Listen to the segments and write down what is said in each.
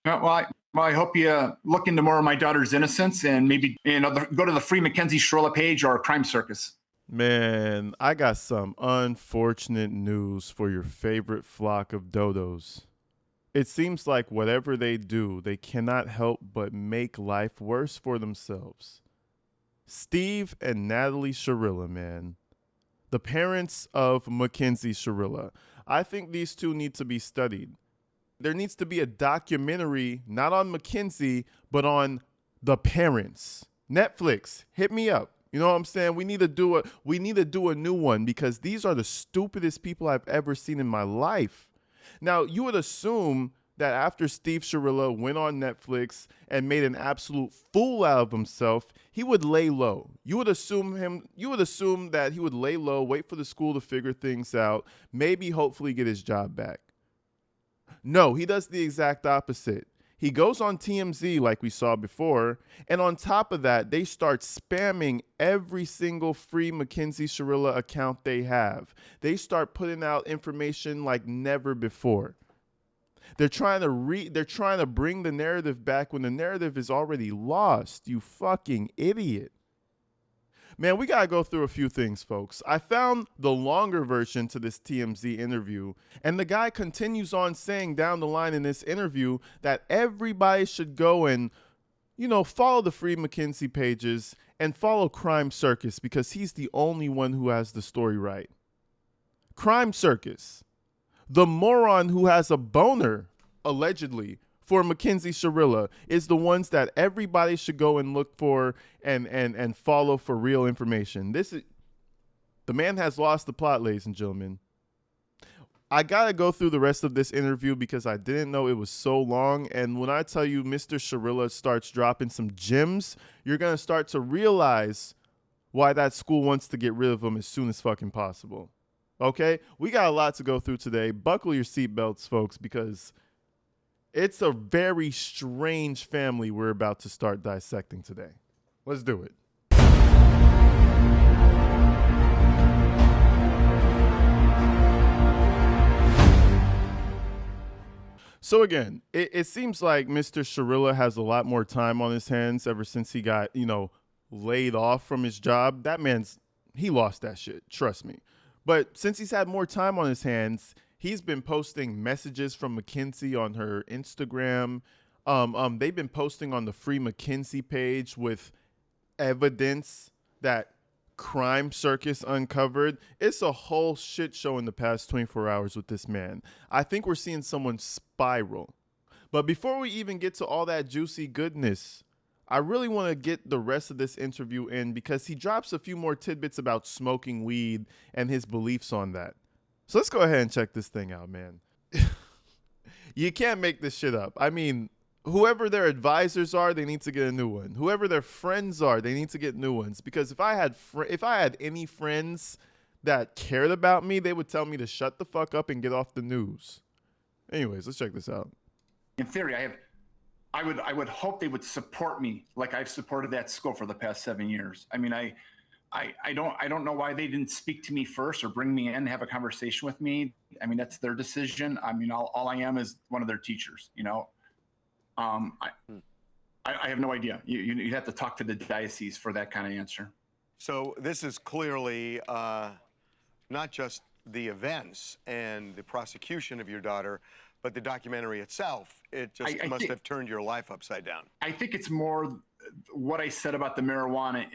I hope you look into more of my daughter's innocence and maybe go to the free Mackenzie Shirilla page or Crime Circus. Man, I got some unfortunate news for your favorite flock of dodos. It seems like whatever they do, they cannot help but make life worse for themselves. Steve and Natalie Shirilla, man. The parents of Mackenzie Shirilla. I think these two need to be studied. There needs to be a documentary, not on Mackenzie, but on the parents. Netflix, hit me up. You know what I'm saying? We need to do a new one because these are the stupidest people I've ever seen in my life. Now, you would assume that after Steve Shirilla went on Netflix and made an absolute fool out of himself, he would lay low. You would assume that he would lay low, wait for the school to figure things out, maybe hopefully get his job back. No, he does the exact opposite. He goes on TMZ like we saw before, and on top of that, they start spamming every single free Mackenzie Shirilla account they have. They start putting out information like never before. They're trying to bring the narrative back when the narrative is already lost. You fucking idiot. Man, we got to go through a few things, folks. I found the longer version to this TMZ interview, and the guy continues on saying down the line in this interview that everybody should go and, follow the free Mackenzie pages and follow Crime Circus because he's the only one who has the story right. Crime Circus, the moron who has a boner, allegedly, for Mackenzie Shirilla, is the ones that everybody should go and look for and follow for real information. The man has lost the plot, ladies and gentlemen. I gotta go through the rest of this interview because I didn't know it was so long. And when I tell you Mr. Shirilla starts dropping some gems, you're gonna start to realize why that school wants to get rid of him as soon as fucking possible. Okay? We got a lot to go through today. Buckle your seatbelts, folks, because it's a very strange family we're about to start dissecting today. Let's do it. So again, it seems like Mr. Shirilla has a lot more time on his hands ever since he got, laid off from his job. He lost that shit, trust me. But since he's had more time on his hands, he's been posting messages from Mackenzie on her Instagram. They've been posting on the free Mackenzie page with evidence that Crime Circus uncovered. It's a whole shit show in the past 24 hours with this man. I think we're seeing someone spiral. But before we even get to all that juicy goodness, I really want to get the rest of this interview in because he drops a few more tidbits about smoking weed and his beliefs on that. So let's go ahead and check this thing out, man. You can't make this shit up. I mean, whoever their advisors are, they need to get a new one. Whoever their friends are, they need to get new ones. Because if I had any friends that cared about me, they would tell me to shut the fuck up and get off the news. Anyways, let's check this out. In theory, I would hope they would support me like I've supported that school for the past 7 years. I mean, I don't know why they didn't speak to me first or bring me in and have a conversation with me. I mean, that's their decision. I mean, all I am is one of their teachers, I have no idea. You have to talk to the diocese for that kind of answer. So this is clearly not just the events and the prosecution of your daughter, but the documentary itself. It just must have turned your life upside down. I think it's more what I said about the marijuana.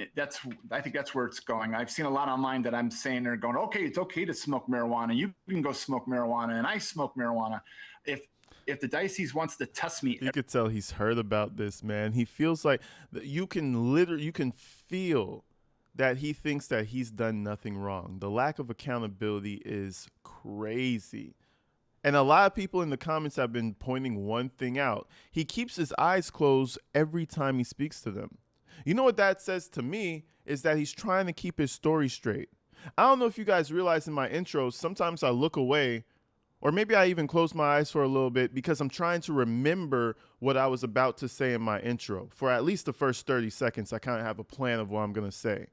I think that's where it's going. I've seen a lot online that I'm saying they're going, okay, it's okay to smoke marijuana. You can go smoke marijuana, and I smoke marijuana. If the diocese wants to test me, you could tell he's heard about this, man. He feels like you can feel that he thinks that he's done nothing wrong. The lack of accountability is crazy. And a lot of people in the comments have been pointing one thing out. He keeps his eyes closed every time he speaks to them. You know what that says to me is that he's trying to keep his story straight. I don't know if you guys realize in my intros, sometimes I look away, or maybe I even close my eyes for a little bit because I'm trying to remember what I was about to say in my intro. For at least the first 30 seconds, I kind of have a plan of what I'm going to say.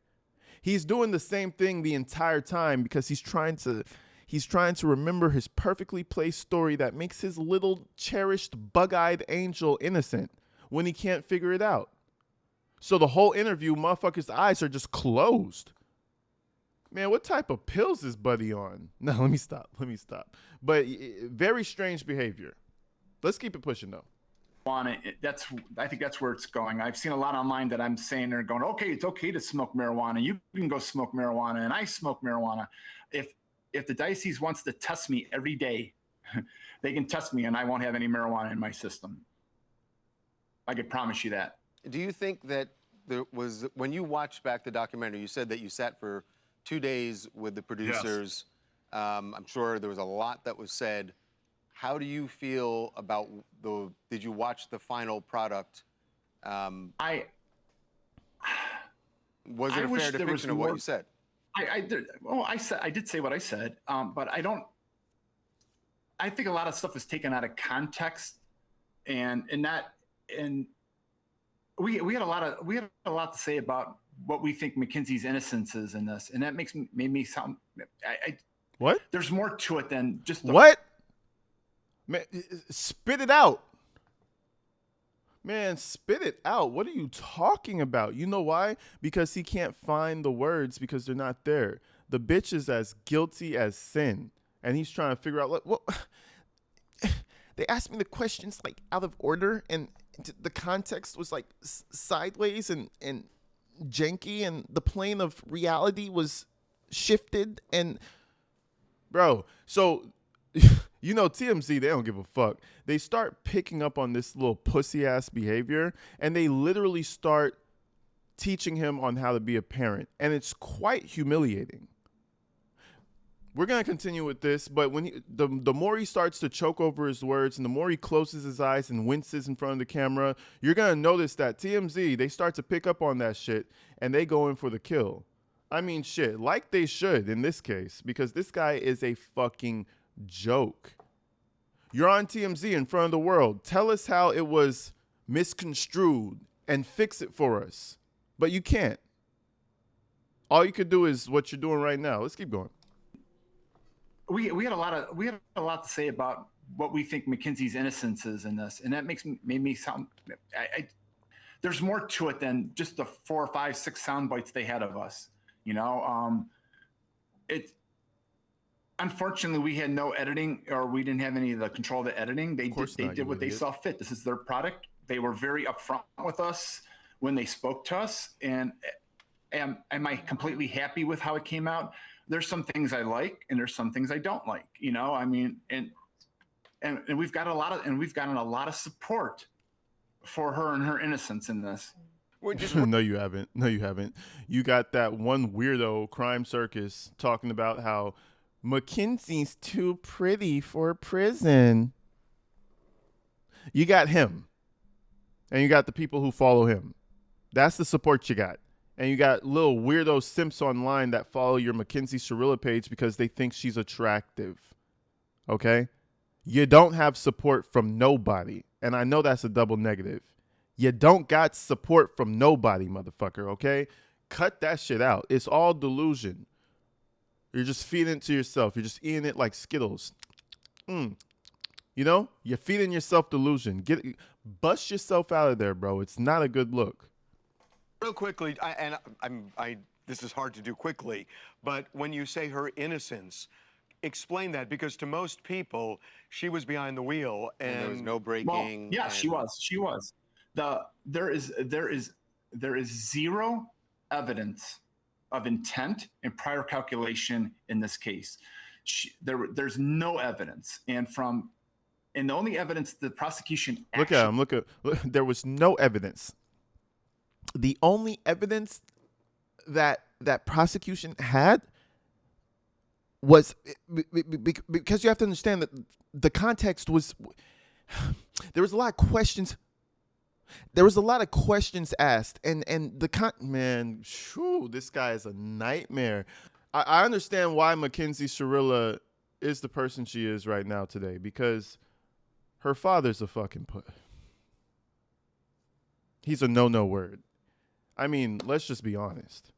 He's doing the same thing the entire time because he's trying to He's trying to remember his perfectly placed story that makes his little cherished bug-eyed angel innocent when he can't figure it out. So the whole interview, motherfuckers' eyes are just closed. Man, what type of pills is Buddy on? No, let me stop. But very strange behavior. Let's keep it pushing, though. I think that's where it's going. I've seen a lot online that I'm saying they're going, okay, it's okay to smoke marijuana. You can go smoke marijuana, and I smoke marijuana. If the diocese wants to test me every day, they can test me, and I won't have any marijuana in my system. I could promise you that. Do you think that there was, when you watched back the documentary, you said that you sat for 2 days with the producers. Yes. I'm sure there was a lot that was said. How do you feel about did you watch the final product? Was it a fair depiction of what you said? I did say what I said, but I think a lot of stuff is taken out of context, and we had a lot to say about what we think Mackenzie's innocence is in this, and that made me sound. What? There's more to it than just what? Man, spit it out. Man, spit it out. What are you talking about? You know why? Because he can't find the words because they're not there. The bitch is as guilty as sin, and he's trying to figure out what. They asked me the questions like out of order, and the context was like sideways and janky, and the plane of reality was shifted. And bro, so you know, TMZ, they don't give a fuck. They start picking up on this little pussy ass behavior, and they literally start teaching him on how to be a parent, and it's quite humiliating. We're going to continue with this, but when the more he starts to choke over his words and the more he closes his eyes and winces in front of the camera, you're going to notice that TMZ, they start to pick up on that shit, and they go in for the kill. I mean, shit, like they should in this case, because this guy is a fucking joke. You're on TMZ in front of the world. Tell us how it was misconstrued and fix it for us. But you can't. All you could do is what you're doing right now. Let's keep going. We had a lot to say about what we think Mackenzie's innocence is in this, and that made me sound. There's more to it than just the 4, 5, 6 sound bites they had of us. You know, unfortunately, we had no editing, or we didn't have any of the control of the editing. They did what they saw fit. This is their product. They were very upfront with us when they spoke to us. And am I completely happy with how it came out? There's some things I like, and there's some things I don't like. You know, I mean, and we've gotten a lot of support for her and her innocence in this. No, you haven't. No, you haven't. You got that one weirdo Crime Circus talking about how Mackenzie's too pretty for prison. You got him, and you got the people who follow him. That's the support you got. And you got little weirdo simps online that follow your Mackenzie Shirilla page because they think she's attractive. Okay? You don't have support from nobody. And I know that's a double negative. You don't got support from nobody, motherfucker, okay? Cut that shit out. It's all delusion. You're just feeding it to yourself. You're just eating it like Skittles. You know? You're feeding yourself delusion. Bust yourself out of there, bro. It's not a good look. Real quickly, this is hard to do quickly, but when you say her innocence, explain that, because to most people, she was behind the wheel and there was no braking. Well, yeah, she was. There is zero evidence of intent and prior calculation in this case. There's no evidence, and the only evidence the prosecution look, there was no evidence. The only evidence that prosecution had was because you have to understand that the context was there was a lot of questions. There was a lot of questions asked, and this guy is a nightmare. I understand why Mackenzie Shirilla is the person she is right now today, because her father's a fucking put. He's a no word. I mean, let's just be honest.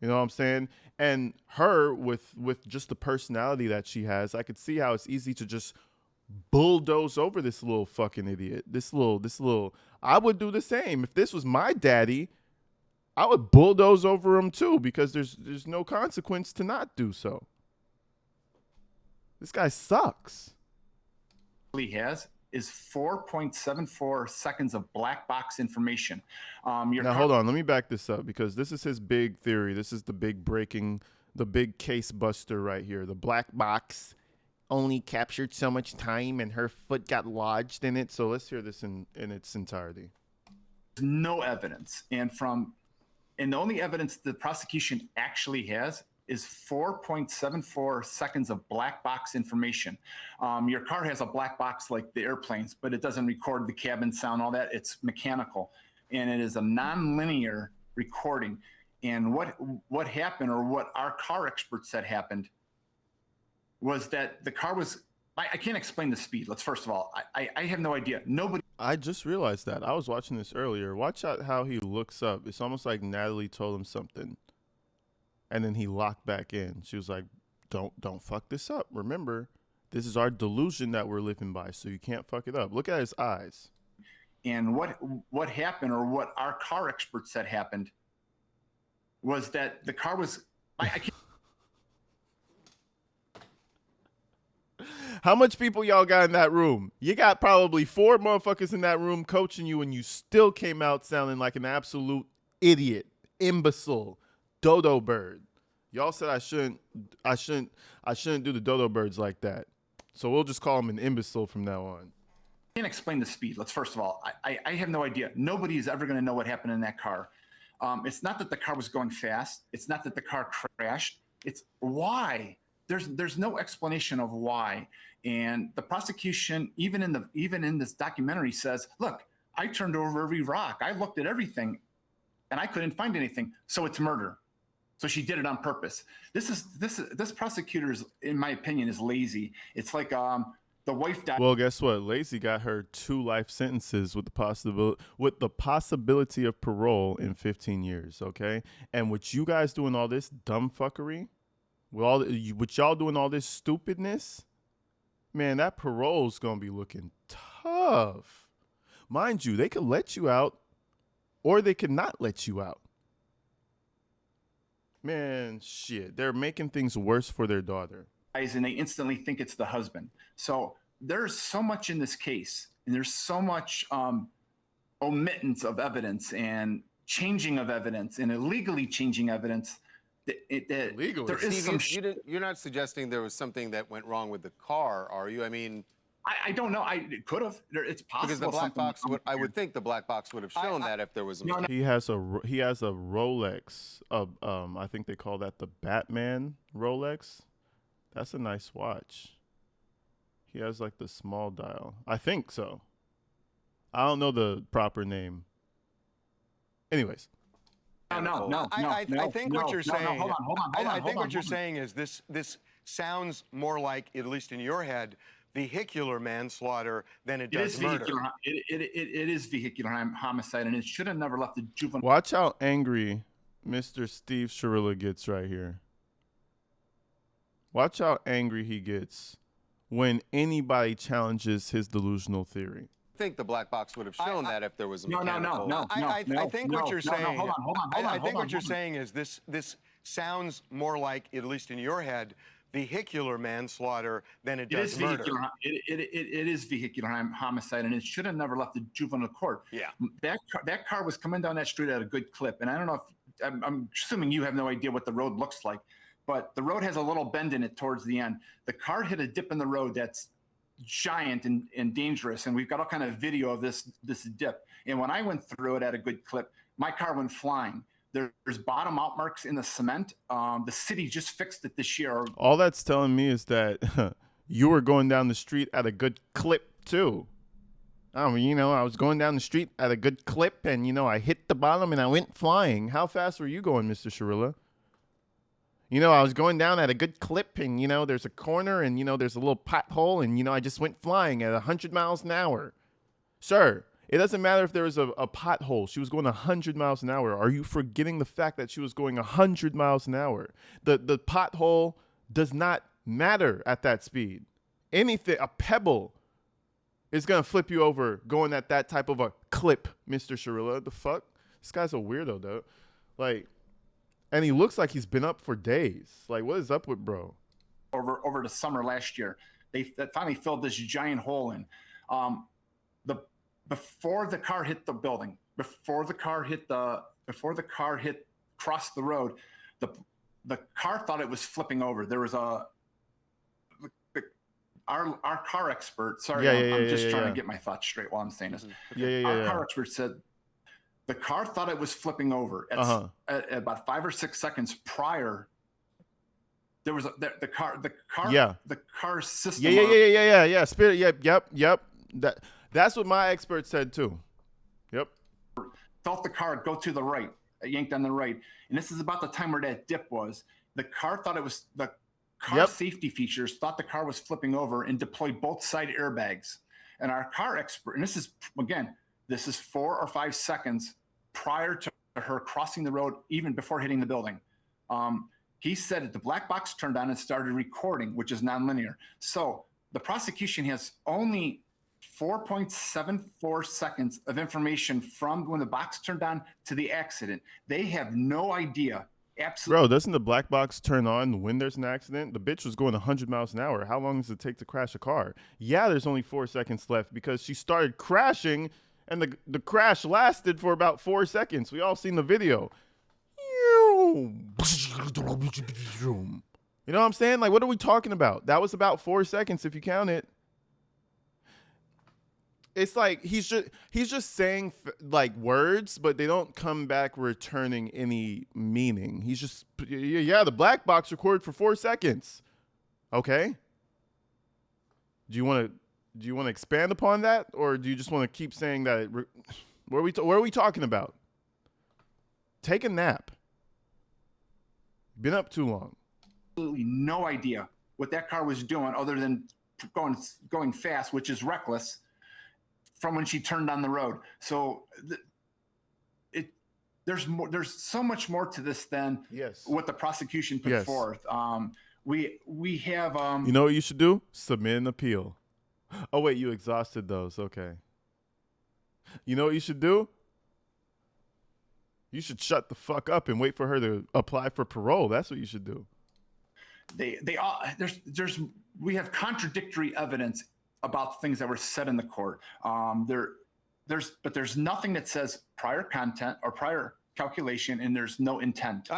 You know what I'm saying? And her with just the personality that she has, I could see how it's easy to just bulldoze over this little fucking idiot. This little I would do the same. If this was my daddy, I would bulldoze over him too, because there's no consequence to not do so. This guy sucks. He has is 4.74 seconds of black box information. Now hold on, let me back this up, because this is his big theory. This is the big case buster right here. The black box only captured so much time and her foot got lodged in it. So let's hear this in its entirety. No evidence. And the only evidence the prosecution actually has is 4.74 seconds of black box information. Your car has a black box like the airplanes, but it doesn't record the cabin sound, all that. It's mechanical, and it is a non-linear recording. And what happened, or what our car expert said happened, was that the car was, I can't explain the speed. First of all, I have no idea. Nobody. I just realized that. I was watching this earlier. Watch out how he looks up. It's almost like Natalie told him something, and then he locked back in. She was like, don't fuck this up. Remember, this is our delusion that we're living by, so you can't fuck it up. Look at his eyes. And what happened, or what our car expert said happened, was that the car was, I can't. How much people y'all got in that room? You got probably 4 motherfuckers in that room coaching you, and you still came out sounding like an absolute idiot, imbecile, dodo bird. Y'all said I shouldn't do the dodo birds like that. So we'll just call him an imbecile from now on. I can't explain the speed. First of all, I have no idea. Nobody is ever going to know what happened in that car. It's not that the car was going fast. It's not that the car crashed. It's why. There's no explanation of why. And the prosecution, even in this documentary, says, look, I turned over every rock. I looked at everything, and I couldn't find anything. So it's murder. So she did it on purpose. This prosecutor, in my opinion, is lazy. It's like the wife died. Well, guess what? Lazy got her 2 life sentences with the possibility of parole in 15 years. Okay, and with you guys doing all this dumb fuckery, with y'all doing all this stupidness, man, that parole's gonna be looking tough. Mind you, they could let you out, or they could not let you out. Man, shit, they're making things worse for their daughter. And they instantly think it's the husband. So there's so much in this case, and there's so much omittance of evidence and changing of evidence and illegally changing evidence. Legally? There is You're not suggesting there was something that went wrong with the car, are you? I mean, I don't know. It could have. It's possible. Because the black box I would think the black box would have shown that if there was a mistake. He has a Rolex. I think they call that the Batman Rolex. That's a nice watch. He has like the small dial. I think so. I don't know the proper name. Anyways. No. I think what you're saying. Hold on. I think what you're saying is this sounds more like, at least in your head, vehicular manslaughter than it does murder. It is vehicular homicide, and it should have never left the juvenile. Watch how angry Mr. Steve Shirilla gets right here. Watch how angry he gets when anybody challenges his delusional theory. I think the black box would have shown that if there was a No. I think what you're saying. Hold on. I think what you're saying is this sounds more like, at least in your head, vehicular manslaughter than it does murder. It is vehicular homicide, and it should have never left the juvenile court. Yeah. That car was coming down that street at a good clip, and I don't know if I'm assuming you have no idea what the road looks like, but the road has a little bend in it towards the end. The car hit a dip in the road that's giant and dangerous, and we've got all kind of video of this dip. And when I went through it at a good clip, my car went flying. There's bottom out marks in the cement. The city just fixed it this year. All that's telling me is that you were going down the street at a good clip too. I was going down the street at a good clip, and I hit the bottom and I went flying. How fast were you going, Mr. Shirilla? I was going down at a good clip, and there's a corner, and there's a little pothole, and I just went flying at 100 miles an hour. Sir, It doesn't matter if there was a pothole. She was going 100 miles an hour. Are you forgetting the fact that she was going 100 miles an hour? The pothole does not matter at that speed. Anything, a pebble is going to flip you over going at that type of a clip, Mr. Shirilla. The fuck? This guy's a weirdo, though. Like, and he looks like he's been up for days. Like, what is up with bro? Over the summer last year, they finally filled this giant hole in. Before the car hit the building, before the car crossed the road, the car thought it was flipping over. There was our car expert. Sorry, I'm just trying to get my thoughts straight while I'm saying this. Our car expert said the car thought it was flipping over at about 5 or 6 seconds prior. There was the car system. Yeah. Spirit. Yep. That's what my expert said too. Yep. Felt the car go to the right, yanked on the right, and this is about the time where that dip was. The car thought it was the car safety features thought the car was flipping over and deployed both side airbags. And our car expert, and this is 4 or 5 seconds prior to her crossing the road, even before hitting the building. He said that the black box turned on and started recording, which is nonlinear. So the prosecution has only 4.74 seconds of information from when the box turned on to the accident. They have no idea. Absolutely. Bro, doesn't the black box turn on when there's an accident? The bitch was going 100 miles an hour. How long does it take to crash a car? Yeah, there's only 4 seconds left because she started crashing and the crash lasted for about 4 seconds. We all seen the video. You know what I'm saying? Like, what are we talking about? That was about 4 seconds if you count it. It's like he's just saying like words, but they don't come back returning any meaning. He's just the black box recorded for 4 seconds. Okay. Do you want to expand upon that, or do you just want to keep saying that? What are we talking about? Take a nap. Been up too long. Absolutely no idea what that car was doing other than going fast, which is reckless, from when she turned on the road. So there's so much more to this than what the prosecution put forth. We have you know what you should do? Submit an appeal. Oh wait, you exhausted those. Okay. You know what you should do? You should shut the fuck up and wait for her to apply for parole. That's what you should do. We have contradictory evidence about things that were said in the court. There's nothing that says prior content or prior calculation, and there's no intent.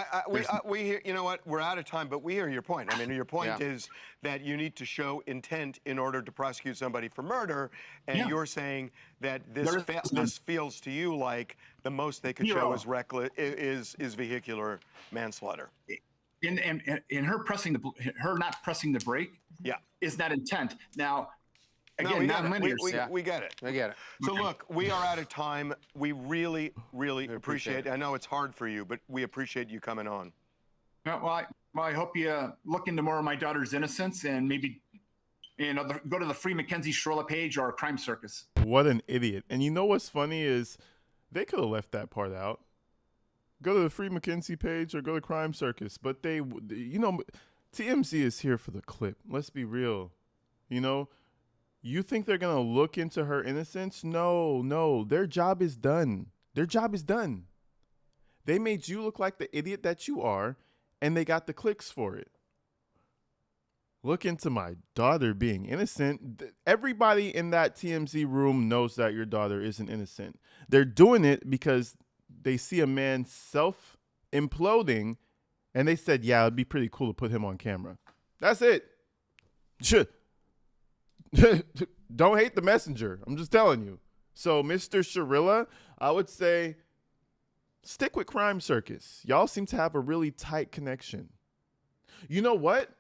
We hear, you know what? We're out of time, but we hear your point. I mean, your point is that you need to show intent in order to prosecute somebody for murder, and you're saying that this feels to you like the most they could show is reckless, is vehicular manslaughter. And her not pressing the brake, is not intent. Now. Again, no, we get it. We get it. So look, we are out of time. We really, really appreciate it. I know it's hard for you, but we appreciate you coming on. Well, I hope you look into more of my daughter's innocence and maybe go to the free Mackenzie Shirilla page or Crime Circus. What an idiot. And you know what's funny is they could have left that part out. Go to the free Mackenzie page or go to Crime Circus. But TMZ is here for the clip. Let's be real. You think they're going to look into her innocence? No. Their job is done. They made you look like the idiot that you are, and they got the clicks for it. Look into my daughter being innocent. Everybody in that TMZ room knows that your daughter isn't innocent. They're doing it because they see a man self-imploding, and they said, yeah, it'd be pretty cool to put him on camera. That's it. Don't hate the messenger. I'm just telling you. So, Mr. Shirilla, I would say stick with Crime Circus. Y'all seem to have a really tight connection. You know what?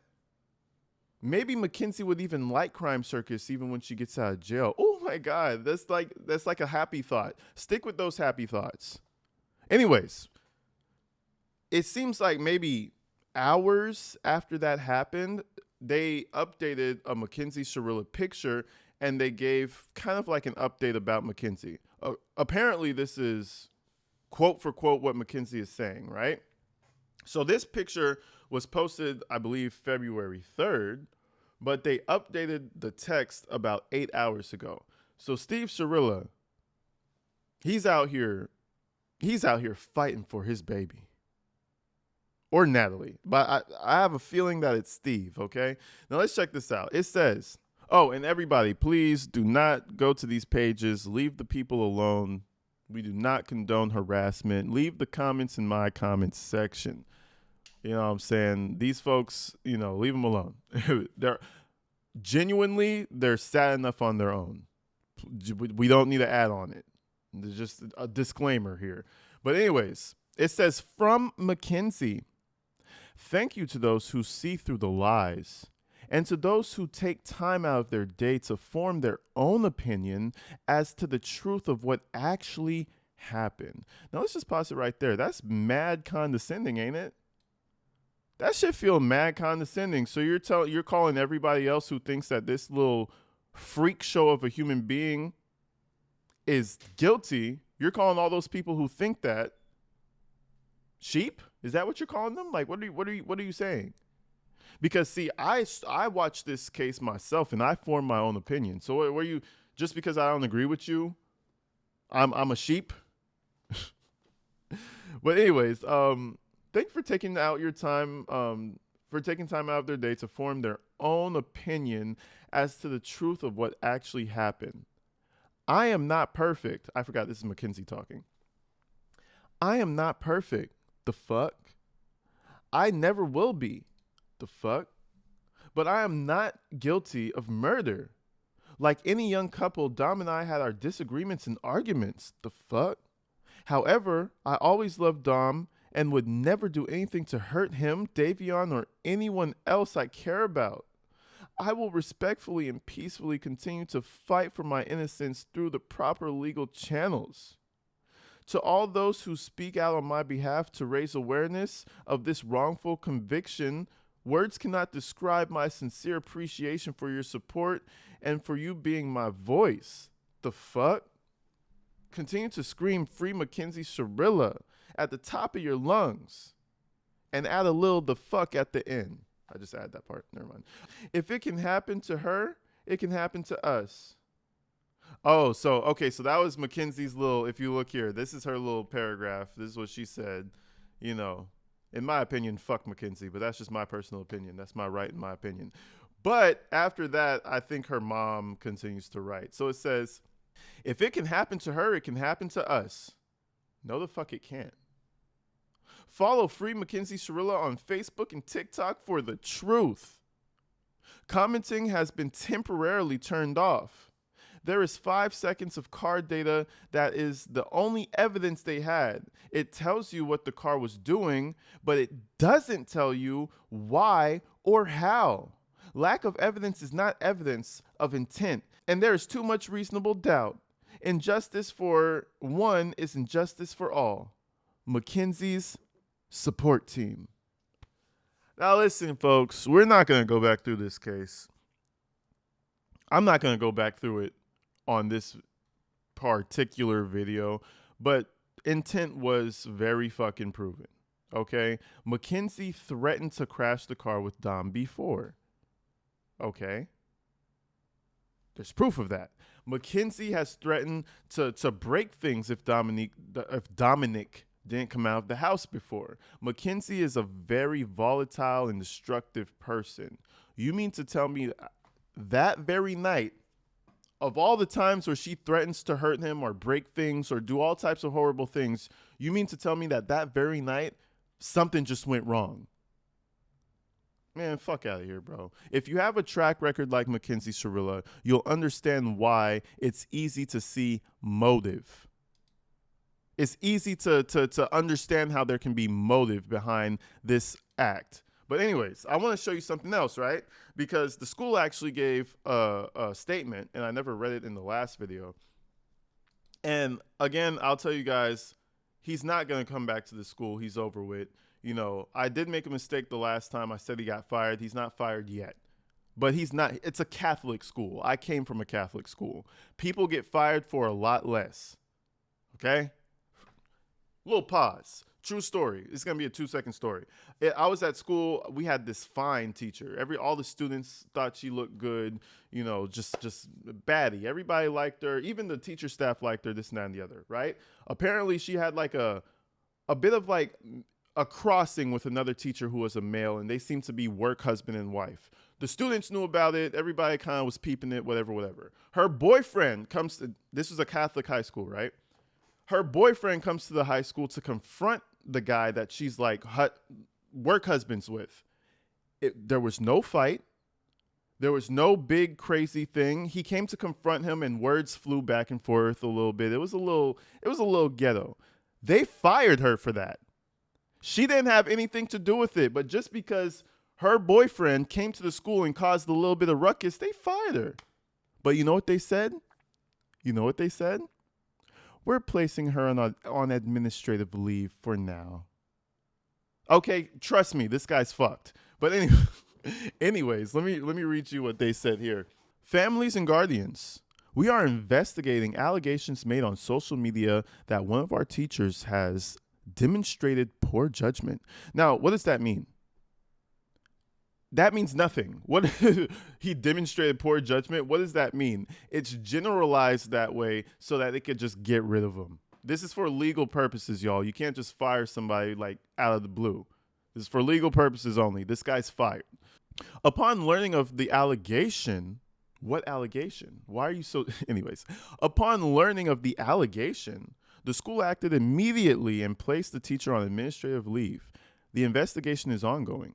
Maybe Mackenzie would even like Crime Circus even when she gets out of jail. Oh my God, that's like a happy thought. Stick with those happy thoughts. Anyways, it seems like maybe hours after that happened, they updated a Mackenzie Shirilla picture, and they gave kind of like an update about Mackenzie. apparently this is quote for quote what Mackenzie is saying, right? So this picture was posted, I believe, February 3rd, but they updated the text about 8 hours ago. So Steve Shirilla, he's out here fighting for his baby. Or Natalie. But I have a feeling that it's Steve, okay? Now let's check this out. It says, oh, and everybody, please do not go to these pages. Leave the people alone. We do not condone harassment. Leave the comments in my comments section. You know what I'm saying? These folks, leave them alone. They're sad enough on their own. We don't need to add on it. There's just a disclaimer here. But anyways, it says, from Mackenzie, thank you to those who see through the lies and to those who take time out of their day to form their own opinion as to the truth of what actually happened. Now, let's just pause it right there. That's mad condescending, ain't it? That shit feel mad condescending. So you're calling everybody else who thinks that this little freak show of a human being is guilty. You're calling all those people who think that sheep? Is that what you're calling them? Like, what are you saying? Because see, I watched this case myself and I formed my own opinion. So were you just because I don't agree with you, I'm a sheep? But anyways, thank you for taking out your time, for taking time out of their day to form their own opinion as to the truth of what actually happened. I am not perfect. I forgot this is Mackenzie talking. I am not perfect. The fuck? I never will be. The fuck? But I am not guilty of murder. Like any young couple, Dom and I had our disagreements and arguments. The fuck? However, I always loved Dom and would never do anything to hurt him, Davion, or anyone else I care about. I will respectfully and peacefully continue to fight for my innocence through the proper legal channels. To all those who speak out on my behalf to raise awareness of this wrongful conviction, words cannot describe my sincere appreciation for your support and for you being my voice. The fuck? Continue to scream Free Mackenzie Shirilla at the top of your lungs and add a little the fuck at the end. I just added that part. Never mind. If it can happen to her, it can happen to us. Oh, so that was Mackenzie's little, if you look here, this is her little paragraph. This is what she said. In my opinion, fuck Mackenzie, but that's just my personal opinion. That's my right in my opinion. But after that, I think her mom continues to write. So it says, if it can happen to her, it can happen to us. No, the fuck it can't. Follow Free Mackenzie Shirilla on Facebook and TikTok for the truth. Commenting has been temporarily turned off. There is 5 seconds of car data that is the only evidence they had. It tells you what the car was doing, but it doesn't tell you why or how. Lack of evidence is not evidence of intent, and there is too much reasonable doubt. Injustice for one is injustice for all. Mackenzie's support team. Now listen, folks, we're not going to go back through this case. I'm not going to go back through it on this particular video, but intent was very fucking proven. Okay? Mackenzie threatened to crash the car with Dom before. Okay? There's proof of that. Mackenzie has threatened to break things if Dominic didn't come out of the house before. Mackenzie is a very volatile and destructive person. You mean to tell me that very night, of all the times where she threatens to hurt him or break things or do all types of horrible things, you mean to tell me that very night something just went wrong? Man, fuck out of here, bro. If you have a track record like Mackenzie Shirilla, you'll understand why it's easy to see motive. It's easy to understand how there can be motive behind this act. But anyways, I want to show you something else, right? Because the school actually gave a statement, and I never read it in the last video. And again, I'll tell you guys, he's not going to come back to the school. He's over with. I did make a mistake the last time I said he got fired. He's not fired yet. But he's not. It's a Catholic school. I came from a Catholic school. People get fired for a lot less. Okay? Little pause. True story. It's gonna be a 2-second story. I was at school. We had this fine teacher. All the students thought she looked good. Just baddie. Everybody liked her. Even the teacher staff liked her. This and that and the other. Right? Apparently, she had like a bit of like a crossing with another teacher who was a male, and they seemed to be work husband and wife. The students knew about it. Everybody kind of was peeping it. Whatever. Her boyfriend comes to. This was a Catholic high school, right? Her boyfriend comes to the high school to confront the guy that she's like work husbands with. There was no fight. There was no big crazy thing. He came to confront him and words flew back and forth a little bit. It was a little ghetto. They fired her for that. She didn't have anything to do with it, but just because her boyfriend came to the school and caused a little bit of ruckus, they fired her. But you know what they said? We're placing her on administrative leave for now. Okay, trust me, this guy's fucked. But anyways, let me read you what they said here. Families and guardians, we are investigating allegations made on social media that one of our teachers has demonstrated poor judgment. Now, what does that mean? That means nothing. What he demonstrated poor judgment? What does that mean? It's generalized that way so that they could just get rid of him. This is for legal purposes, y'all. You can't just fire somebody like out of the blue. This is for legal purposes only. This guy's fired. Upon learning of the allegation, what allegation? Why are you so... Anyways, upon learning of the allegation, the school acted immediately and placed the teacher on administrative leave. The investigation is ongoing.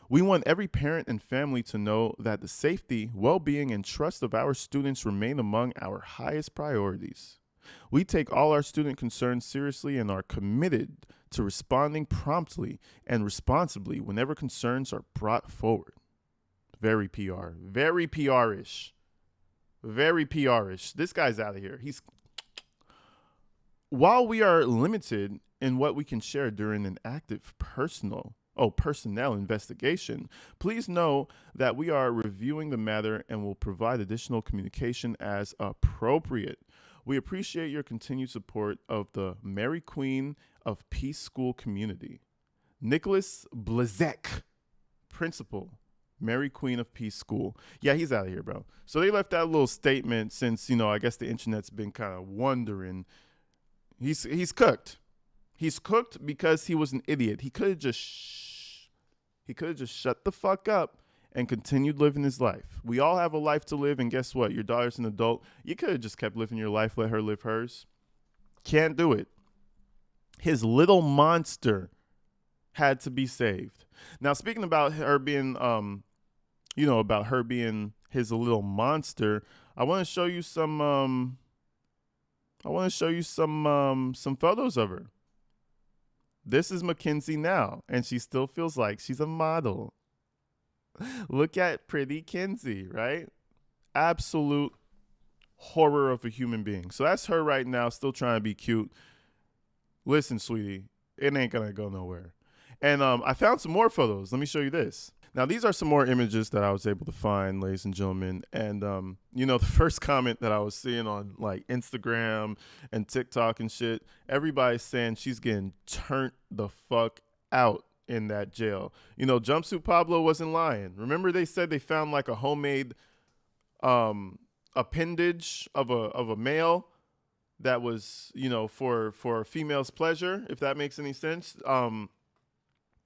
We want every parent and family to know that the safety, well-being, and trust of our students remain among our highest priorities. We take all our student concerns seriously and are committed to responding promptly and responsibly whenever concerns are brought forward. Very PR. Very PR-ish. Very PR-ish. This guy's out of here. While we are limited in what we can share during an active personnel investigation, please know that we are reviewing the matter and will provide additional communication as appropriate. We appreciate your continued support of the Mary Queen of Peace School community. Nicholas Blazek, principal, Mary Queen of Peace School. Yeah, he's out of here, bro. So they left that little statement since, I guess the internet's been kind of wondering. He's cooked. He's cooked because he was an idiot. He could have just shut the fuck up and continued living his life. We all have a life to live, and guess what? Your daughter's an adult. You could have just kept living your life, let her live hers. Can't do it. His little monster had to be saved. Now, speaking about her being, about her being his little monster, I want to show you some photos of her. This is Mackenzie now, and she still feels like she's a model. Look at pretty Kenzie, right? Absolute horror of a human being. So that's her right now, still trying to be cute. Listen, sweetie, it ain't gonna go nowhere. And I found some more photos. Let me show you this. Now, these are some more images that I was able to find, ladies and gentlemen. And, the first comment that I was seeing on, like, Instagram and TikTok and shit, everybody's saying she's getting turned the fuck out in that jail. Jumpsuit Pablo wasn't lying. Remember they said they found, like, a homemade appendage of a male that was, for a female's pleasure, if that makes any sense.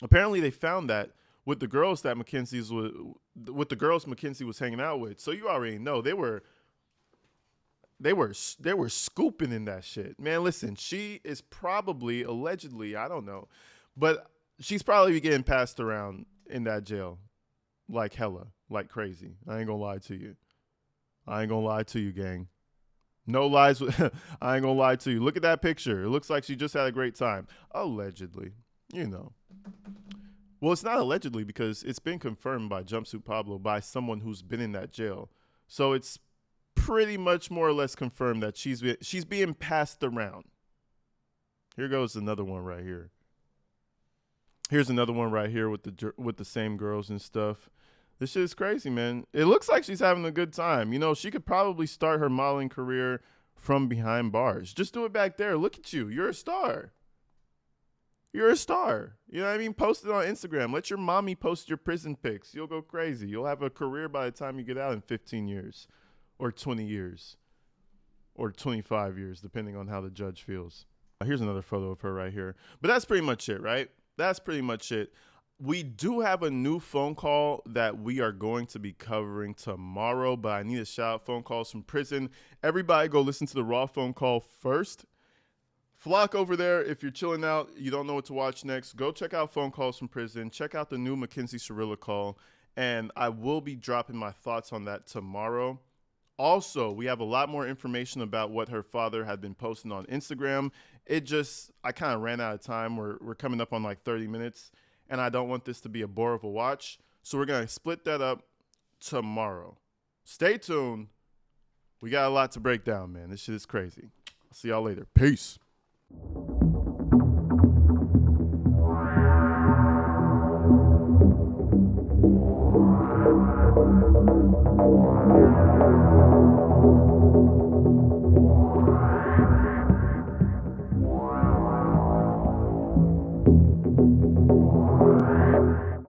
Apparently they found that with the girls Mackenzie was hanging out with. So you already know they were scooping in that shit. Man, listen, she is probably, allegedly, I don't know, but she's probably getting passed around in that jail like hella, like crazy. I ain't gonna lie to you, gang. No lies. I ain't gonna lie to you. Look at that picture. It looks like she just had a great time. Allegedly, Well, it's not allegedly because it's been confirmed by Jumpsuit Pablo by someone who's been in that jail. So it's pretty much more or less confirmed that she's being passed around. Here goes another one right here. Here's another one right here with the same girls and stuff. This shit is crazy, man. It looks like she's having a good time. She could probably start her modeling career from behind bars. Just do it back there. Look at you. You're a star. You're a star. You know what I mean? Post it on Instagram. Let your mommy post your prison pics. You'll go crazy. You'll have a career by the time you get out in 15 years or 20 years or 25 years, depending on how the judge feels. Here's another photo of her right here. But that's pretty much it, right? That's pretty much it. We do have a new phone call that we are going to be covering tomorrow, but I need to shout out phone calls from prison. Everybody go listen to the raw phone call first. Flock over there, if you're chilling out, you don't know what to watch next, go check out phone calls from prison. Check out the new Mackenzie Shirilla call, and I will be dropping my thoughts on that tomorrow. Also, we have a lot more information about what her father had been posting on Instagram. I kind of ran out of time. We're coming up on like 30 minutes, and I don't want this to be a bore of a watch. So we're going to split that up tomorrow. Stay tuned. We got a lot to break down, man. This shit is crazy. I'll see y'all later. Peace.